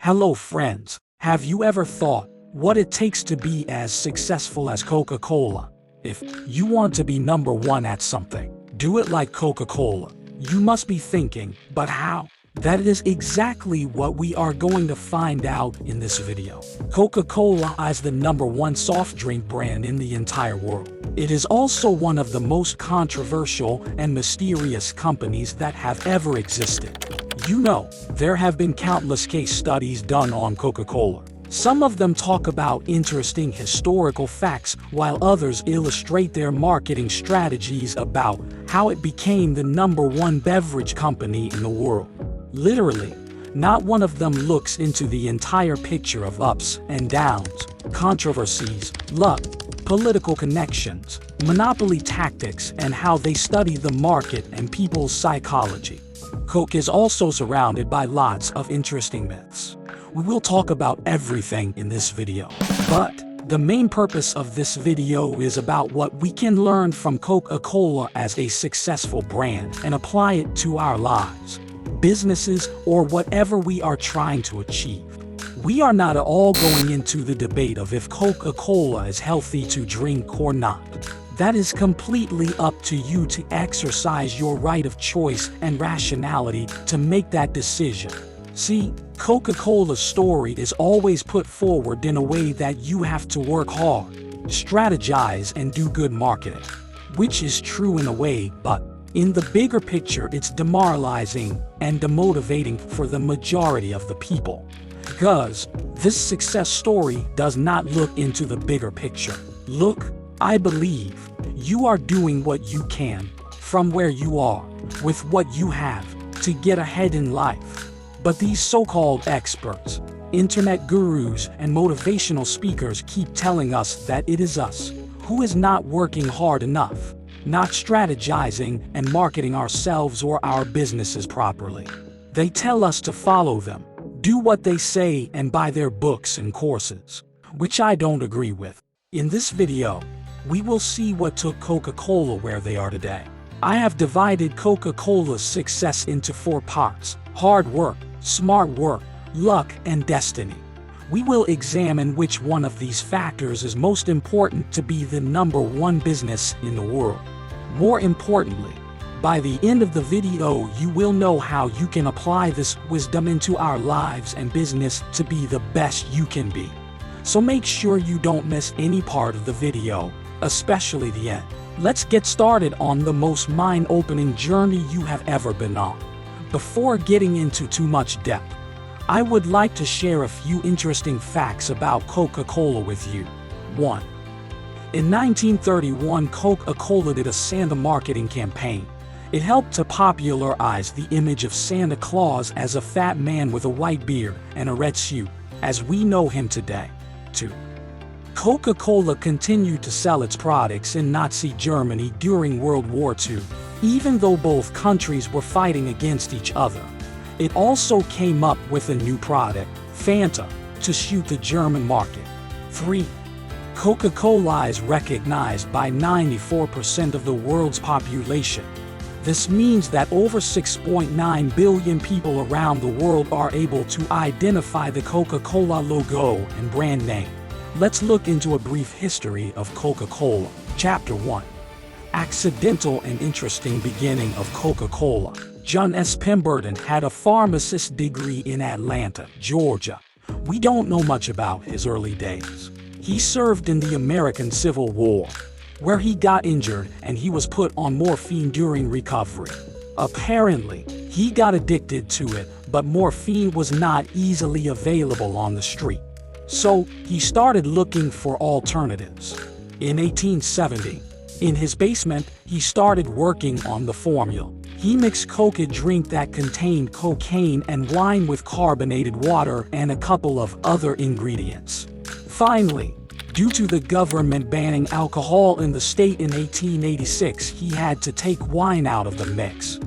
Hello friends, have you ever thought what it takes to be as successful as Coca-Cola? If you want to be number one at something, do it like Coca-Cola. You must be thinking, but how? That is exactly what we are going to find out in this video. Coca-Cola is the number one soft drink brand in the entire world. It is also one of the most controversial and mysterious companies that have ever existed. You know, there have been countless case studies done on Coca-Cola. Some of them talk about interesting historical facts, while others illustrate their marketing strategies about how it became the number one beverage company in the world. Literally, not one of them looks into the entire picture of ups and downs, controversies, luck, political connections, monopoly tactics, and how they study the market and people's psychology. Coke is also surrounded by lots of interesting myths. We will talk about everything in this video. But the main purpose of this video is about what we can learn from Coca-Cola as a successful brand and apply it to our lives, businesses, or whatever we are trying to achieve. We are not at all going into the debate of if Coca-Cola is healthy to drink or not. That is completely up to you to exercise your right of choice and rationality to make that decision. See, Coca-Cola's story is always put forward in a way that you have to work hard, strategize, and do good marketing. Which is true in a way, but in the bigger picture it's demoralizing and demotivating for the majority of the people. Because this success story does not look into the bigger picture. Look, I believe you are doing what you can, from where you are, with what you have, to get ahead in life. But these so-called experts, internet gurus, and motivational speakers keep telling us that it is us who is not working hard enough, not strategizing and marketing ourselves or our businesses properly. They tell us to follow them, do what they say, and buy their books and courses, which I don't agree with. In this video, we will see what took Coca-Cola where they are today. I have divided Coca-Cola's success into 4 parts: hard work, smart work, luck, and destiny. We will examine which one of these factors is most important to be the number one business in the world. More importantly, by the end of the video you will know how you can apply this wisdom into our lives and business to be the best you can be. So make sure you don't miss any part of the video, especially the end. Let's get started on the most mind-opening journey you have ever been on. Before getting into too much depth, I would like to share a few interesting facts about Coca-Cola with you. 1. In 1931, Coca-Cola did a Santa marketing campaign. It helped to popularize the image of Santa Claus as a fat man with a white beard and a red suit, as we know him today. 2. Coca-Cola continued to sell its products in Nazi Germany during World War II, even though both countries were fighting against each other. It also came up with a new product, Fanta, to suit the German market. 3. Coca-Cola is recognized by 94% of the world's population. This means that over 6.9 billion people around the world are able to identify the Coca-Cola logo and brand name. Let's look into a brief history of Coca-Cola. Chapter 1. Accidental and interesting beginning of Coca-Cola. John S. Pemberton had a pharmacist degree in Atlanta, Georgia. We don't know much about his early days. He served in the American Civil War, where he got injured and he was put on morphine during recovery. Apparently, he got addicted to it, but morphine was not easily available on the street. So, he started looking for alternatives. In 1870, in his basement, he started working on the formula. He mixed Coca drink that contained cocaine and wine with carbonated water and a couple of other ingredients. Finally, due to the government banning alcohol in the state in 1886, he had to take wine out of the mix.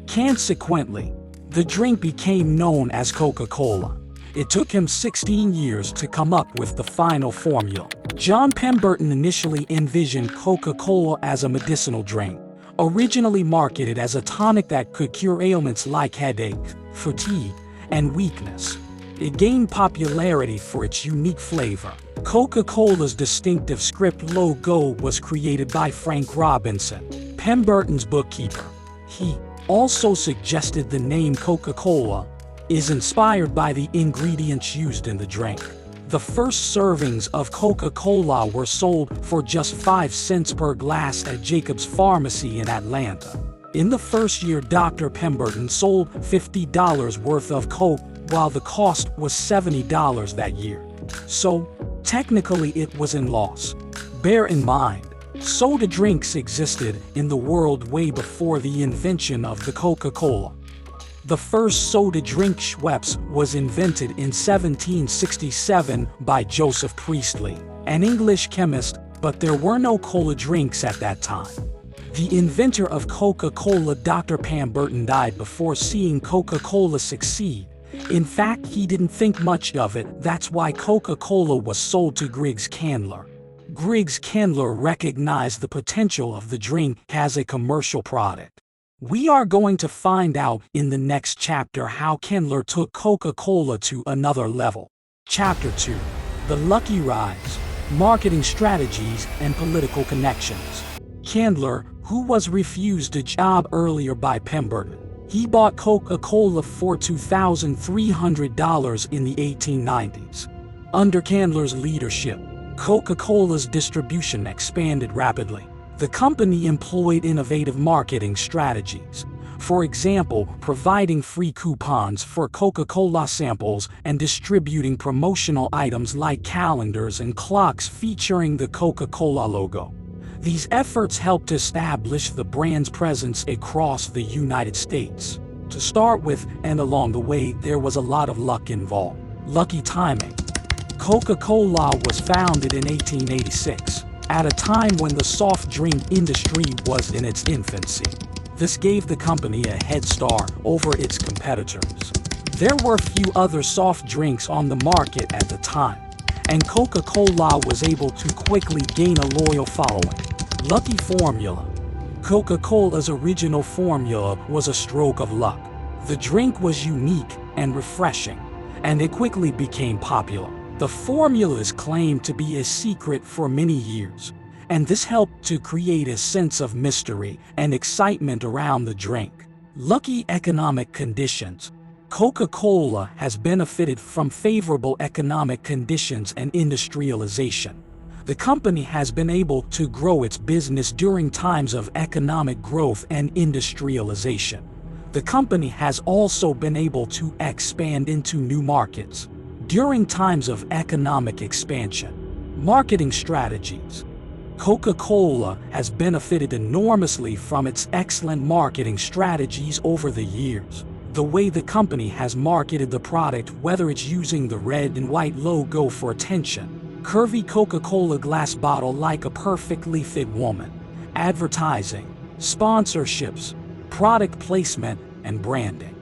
Consequently, the drink became known as Coca-Cola. It took him 16 years to come up with the final formula. John Pemberton initially envisioned Coca-Cola as a medicinal drink, originally marketed as a tonic that could cure ailments like headache, fatigue, and weakness. It gained popularity for its unique flavor. Coca-Cola's distinctive script logo was created by Frank Robinson, Pemberton's bookkeeper. He also suggested the name Coca-Cola is inspired by the ingredients used in the drink. The first servings of Coca-Cola were sold for just 5 cents per glass at Jacob's Pharmacy in Atlanta. In the first year, Dr. Pemberton sold $50 worth of Coke, while the cost was $70 that year. So, technically it was in loss. Bear in mind, soda drinks existed in the world way before the invention of the Coca-Cola. The first soda drink, Schweppes, was invented in 1767 by Joseph Priestley, an English chemist, but there were no cola drinks at that time. The inventor of Coca-Cola, Dr. Pemberton, died before seeing Coca-Cola succeed. In fact, he didn't think much of it. That's why Coca-Cola was sold to Griggs Candler. Griggs Candler recognized the potential of the drink as a commercial product. We are going to find out in the next chapter how Candler took Coca-Cola to another level. Chapter 2. The Lucky Rise, Marketing Strategies and Political Connections. Candler, who was refused a job earlier by Pemberton, he bought Coca-Cola for $2,300 in the 1890s. Under Candler's leadership, Coca-Cola's distribution expanded rapidly. The company employed innovative marketing strategies. For example, providing free coupons for Coca-Cola samples and distributing promotional items like calendars and clocks featuring the Coca-Cola logo. These efforts helped establish the brand's presence across the United States. To start with, and along the way, there was a lot of luck involved. Lucky timing. Coca-Cola was founded in 1886, at a time when the soft drink industry was in its infancy. This gave the company a head start over its competitors. There were few other soft drinks on the market at the time, and Coca-Cola was able to quickly gain a loyal following. Lucky formula. Coca-Cola's original formula was a stroke of luck. The drink was unique and refreshing, and it quickly became popular. The formula is claimed to be a secret for many years, and this helped to create a sense of mystery and excitement around the drink. Lucky economic conditions. Coca-Cola has benefited from favorable economic conditions and industrialization. The company has been able to grow its business during times of economic growth and industrialization. The company has also been able to expand into new markets during times of economic expansion. Marketing strategies. Coca-Cola has benefited enormously from its excellent marketing strategies over the years. The way the company has marketed the product, whether it's using the red and white logo for attention, curvy Coca-Cola glass bottle like a perfectly fit woman, advertising, sponsorships, product placement, and branding.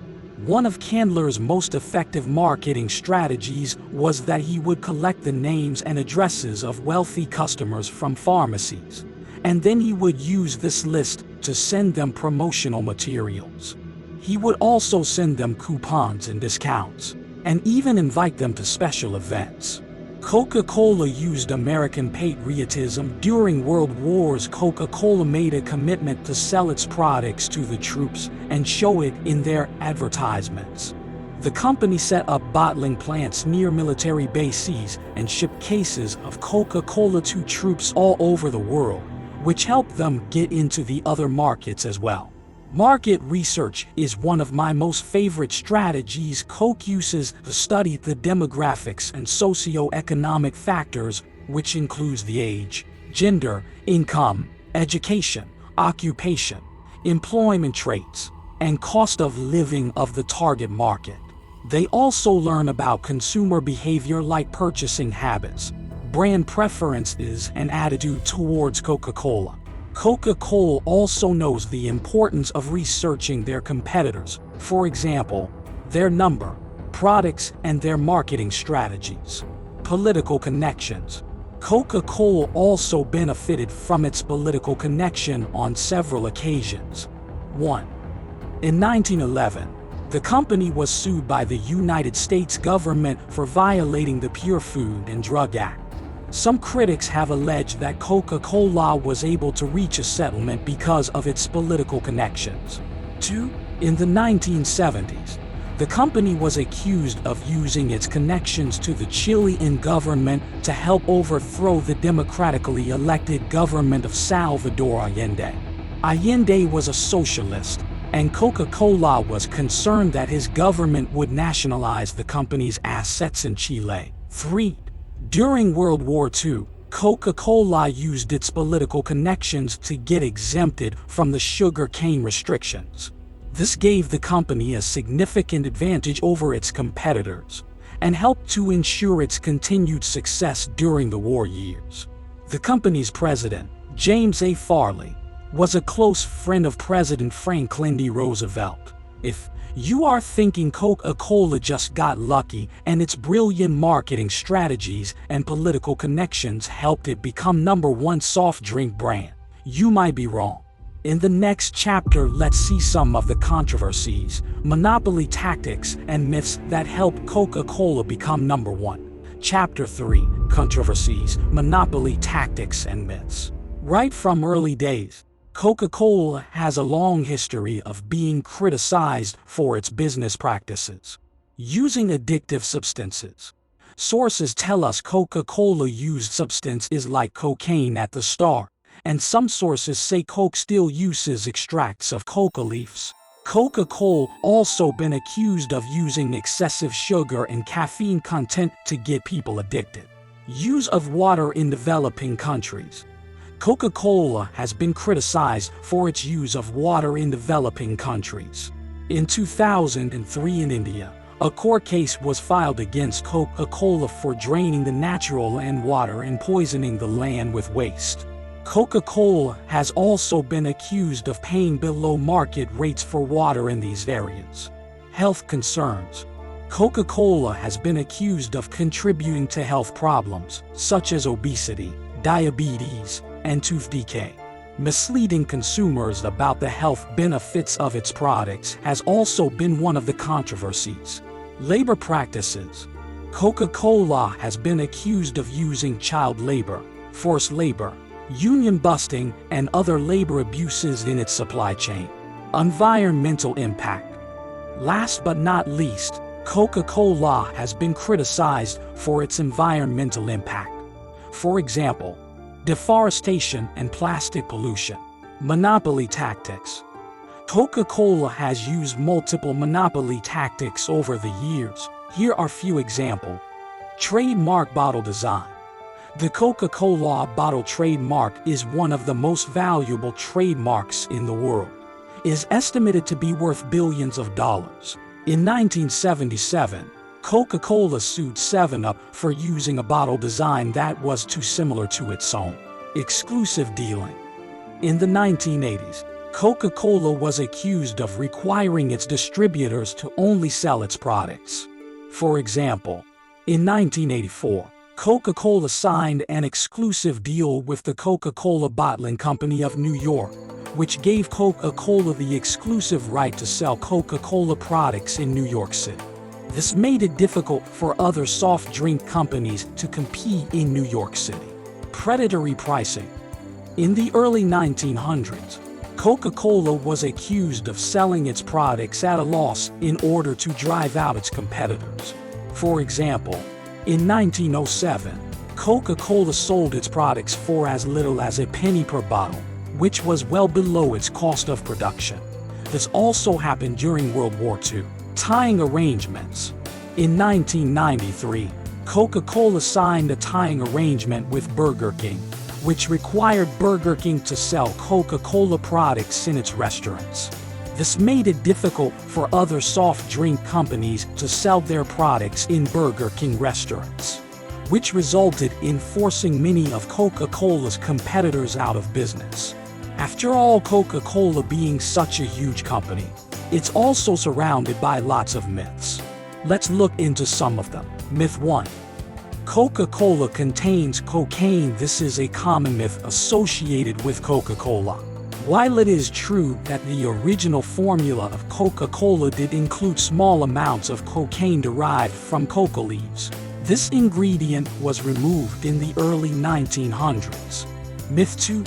One of Candler's most effective marketing strategies was that he would collect the names and addresses of wealthy customers from pharmacies, and then he would use this list to send them promotional materials. He would also send them coupons and discounts, and even invite them to special events. Coca-Cola used American patriotism during World Wars. Coca-Cola made a commitment to sell its products to the troops and show it in their advertisements. The company set up bottling plants near military bases and shipped cases of Coca-Cola to troops all over the world, which helped them get into the other markets as well. Market research is one of my most favorite strategies Coke uses to study the demographics and socio-economic factors, which includes the age, gender, income, education, occupation, employment traits, and cost of living of the target market. They also learn about consumer behavior like purchasing habits, brand preferences, and attitude towards Coca-Cola. Coca-Cola also knows the importance of researching their competitors, for example, their number, products, and their marketing strategies. Political connections. Coca-Cola also benefited from its political connection on several occasions. 1. In 1911, The company was sued by the United States government for violating the Pure Food and Drug Act. Some critics have alleged that Coca-Cola was able to reach a settlement because of its political connections. 2. In the 1970s, the company was accused of using its connections to the Chilean government to help overthrow the democratically elected government of Salvador Allende. Allende was a socialist, and Coca-Cola was concerned that his government would nationalize the company's assets in Chile. 3. During World War II, Coca-Cola used its political connections to get exempted from the sugar cane restrictions. This gave the company a significant advantage over its competitors and helped to ensure its continued success during the war years. The company's president, James A. Farley, was a close friend of President Franklin D. Roosevelt. If you are thinking Coca-Cola just got lucky and its brilliant marketing strategies and political connections helped it become #1 soft drink brand, you might be wrong. In the next chapter, let's see some of the controversies, monopoly tactics, and myths that helped Coca-Cola become #1. Chapter 3: Controversies, Monopoly Tactics, and Myths. Right from early days, Coca-Cola has a long history of being criticized for its business practices. Using addictive substances. Sources tell us Coca-Cola used substances like cocaine at the start, and some sources say Coke still uses extracts of coca leaves. Coca-Cola also been accused of using excessive sugar and caffeine content to get people addicted. Use of water in developing countries. Coca-Cola has been criticized for its use of water in developing countries. In 2003 in India, a court case was filed against Coca-Cola for draining the natural land water and poisoning the land with waste. Coca-Cola has also been accused of paying below market rates for water in these areas. Health concerns. Coca-Cola has been accused of contributing to health problems, such as obesity, diabetes, and tooth decay. Misleading consumers about the health benefits of its products has also been one of the controversies. Labor practices. Coca-Cola has been accused of using child labor, forced labor, union busting, and other labor abuses in its supply chain. Environmental impact. Last but not least, Coca-Cola has been criticized for its environmental impact. For example, deforestation and plastic pollution. Monopoly tactics. Coca-Cola has used multiple monopoly tactics over the years. Here are few examples. Trademark bottle design. The Coca-Cola bottle trademark is one of the most valuable trademarks in the world. It is estimated to be worth billions of dollars. In 1977, Coca-Cola sued 7-Up for using a bottle design that was too similar to its own. Exclusive dealing. In the 1980s, Coca-Cola was accused of requiring its distributors to only sell its products. For example, in 1984, Coca-Cola signed an exclusive deal with the Coca-Cola Bottling Company of New York, which gave Coca-Cola the exclusive right to sell Coca-Cola products in New York City. This made it difficult for other soft drink companies to compete in New York City. Predatory pricing. In the early 1900s, Coca-Cola was accused of selling its products at a loss in order to drive out its competitors. For example, in 1907, Coca-Cola sold its products for as little as a penny per bottle, which was well below its cost of production. This also happened during World War II. Tying arrangements. In 1993, Coca-Cola signed a tying arrangement with Burger King, which required Burger King to sell Coca-Cola products in its restaurants. This made it difficult for other soft drink companies to sell their products in Burger King restaurants, which resulted in forcing many of Coca-Cola's competitors out of business. After all, Coca-Cola being such a huge company, it's also surrounded by lots of myths. Let's look into some of them. Myth 1. Coca-Cola contains cocaine. This is a common myth associated with Coca-Cola. While it is true that the original formula of Coca-Cola did include small amounts of cocaine derived from coca leaves, this ingredient was removed in the early 1900s. Myth 2.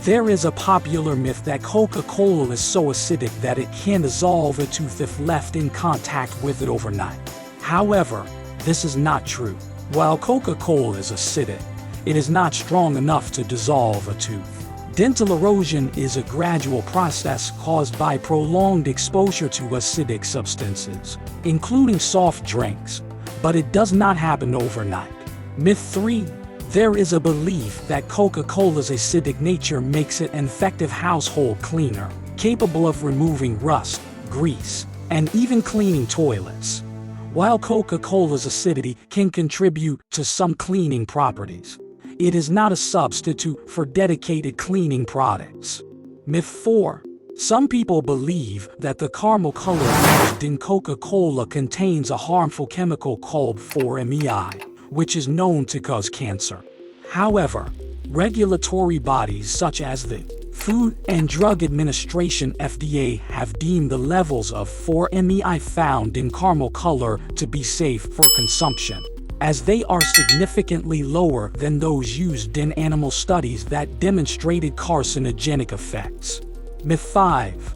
There is a popular myth that Coca-Cola is so acidic that it can dissolve a tooth if left in contact with it overnight. However, this is not true. While Coca-Cola is acidic, it is not strong enough to dissolve a tooth. Dental erosion is a gradual process caused by prolonged exposure to acidic substances, including soft drinks, but it does not happen overnight. Myth 3. There is a belief that Coca-Cola's acidic nature makes it an effective household cleaner, capable of removing rust, grease, and even cleaning toilets. While Coca-Cola's acidity can contribute to some cleaning properties, it is not a substitute for dedicated cleaning products. Myth 4. Some people believe that the caramel color used in Coca-Cola contains a harmful chemical called 4-MeI, which is known to cause cancer. However, regulatory bodies such as the Food and Drug Administration (FDA) have deemed the levels of 4-MeI found in caramel color to be safe for consumption, as they are significantly lower than those used in animal studies that demonstrated carcinogenic effects. Myth 5.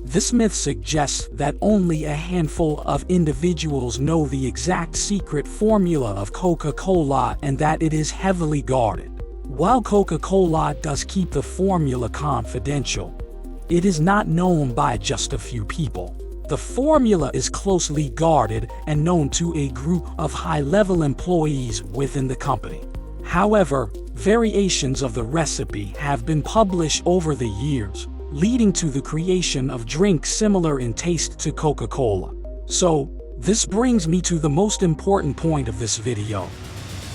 This myth suggests that only a handful of individuals know the exact secret formula of Coca-Cola and that it is heavily guarded. While Coca-Cola does keep the formula confidential, it is not known by just a few people. The formula is closely guarded and known to a group of high-level employees within the company. However, variations of the recipe have been published over the years, leading to the creation of drinks similar in taste to Coca-Cola. So, this brings me to the most important point of this video.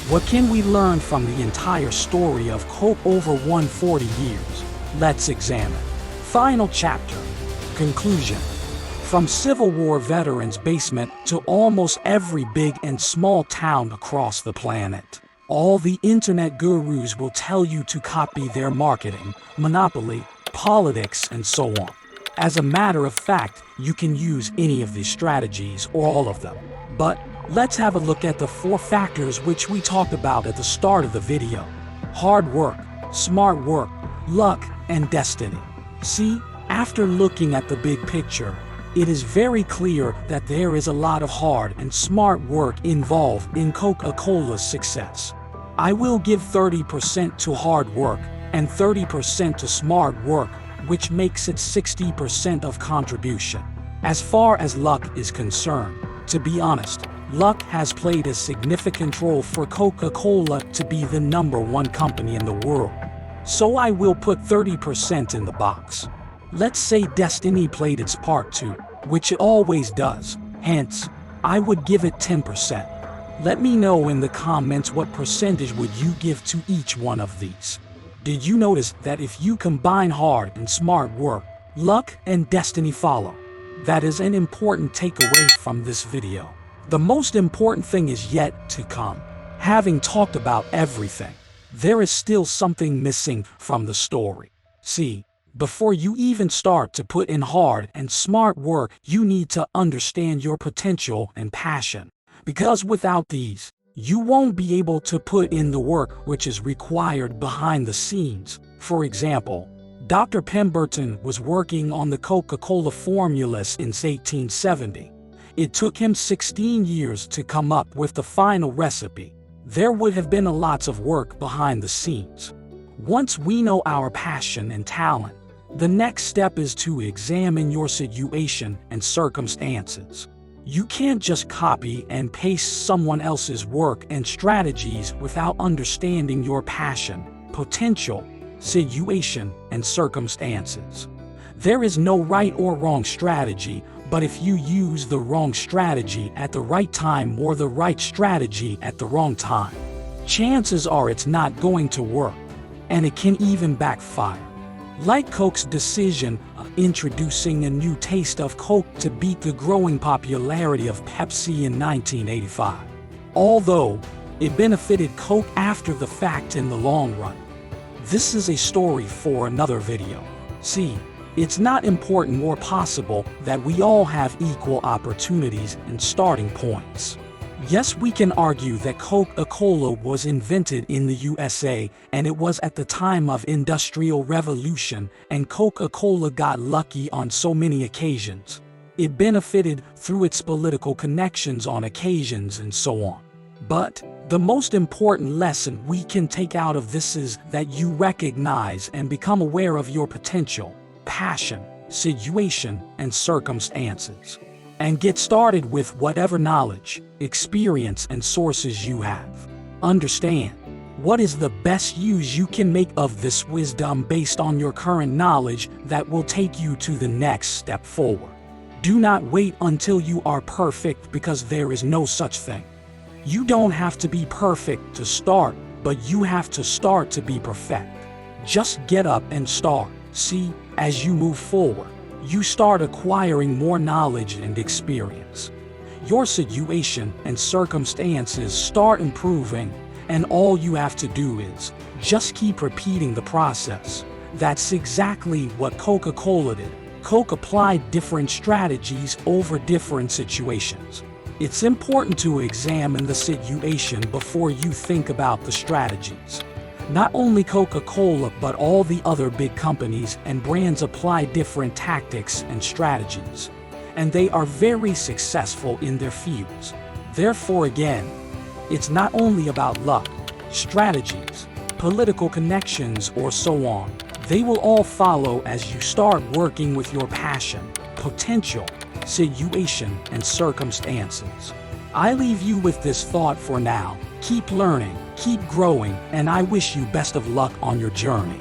What can we learn from the entire story of Coke over 140 years? Let's examine. Final chapter. Conclusion. From Civil War veterans' basement to almost every big and small town across the planet, all the internet gurus will tell you to copy their marketing, monopoly, politics, and so on. As a matter of fact, you can use any of these strategies or all of them. But let's have a look at the 4 factors which we talked about at the start of the video. Hard work, smart work, luck, and destiny. See, after looking at the big picture, it is very clear that there is a lot of hard and smart work involved in Coca-Cola's success. I will give 30% to hard work and 30% to smart work, which makes it 60% of contribution. As far as luck is concerned, to be honest, luck has played a significant role for Coca-Cola to be the #1 company in the world. So I will put 30% in the box. Let's say destiny played its part too, which it always does, hence, I would give it 10%. Let me know in the comments what percentage would you give to each one of these. Did you notice that if you combine hard and smart work, luck and destiny follow? That is an important takeaway from this video. The most important thing is yet to come. Having talked about everything, there is still something missing from the story. See, before you even start to put in hard and smart work, you need to understand your potential and passion. Because without these, you won't be able to put in the work which is required behind the scenes. For example, Dr. Pemberton was working on the Coca-Cola formulas in 1870. It took him 16 years to come up with the final recipe. There would have been lots of work behind the scenes. Once we know our passion and talent, the next step is to examine your situation and circumstances. You can't just copy and paste someone else's work and strategies without understanding your passion, potential, situation, and circumstances. There is no right or wrong strategy, but if you use the wrong strategy at the right time or the right strategy at the wrong time, chances are it's not going to work, and it can even backfire. Like Coke's decision of introducing a new taste of Coke to beat the growing popularity of Pepsi in 1985. Although it benefited Coke after the fact in the long run. This is a story for another video. See, it's not important or possible that we all have equal opportunities and starting points. Yes, we can argue that Coca-Cola was invented in the USA, and it was at the time of Industrial Revolution, and Coca-Cola got lucky on so many occasions. It benefited through its political connections on occasions and so on. But the most important lesson we can take out of this is that you recognize and become aware of your potential, passion, situation, and circumstances. And get started with whatever knowledge, experience, and sources you have. Understand what is the best use you can make of this wisdom based on your current knowledge that will take you to the next step forward. Do not wait until you are perfect, because there is no such thing. You don't have to be perfect to start, but you have to start to be perfect. Just get up and start. See, as you move forward, you start acquiring more knowledge and experience. Your situation and circumstances start improving, and all you have to do is just keep repeating the process. That's exactly what Coca-Cola did. Coke applied different strategies over different situations. It's important to examine the situation before you think about the strategies. Not only Coca-Cola, but all the other big companies and brands apply different tactics and strategies, and they are very successful in their fields. Therefore, again, it's not only about luck, strategies, political connections, or so on. They will all follow as you start working with your passion, potential, situation, and circumstances. I leave you with this thought for now. Keep learning, keep growing, and I wish you best of luck on your journey.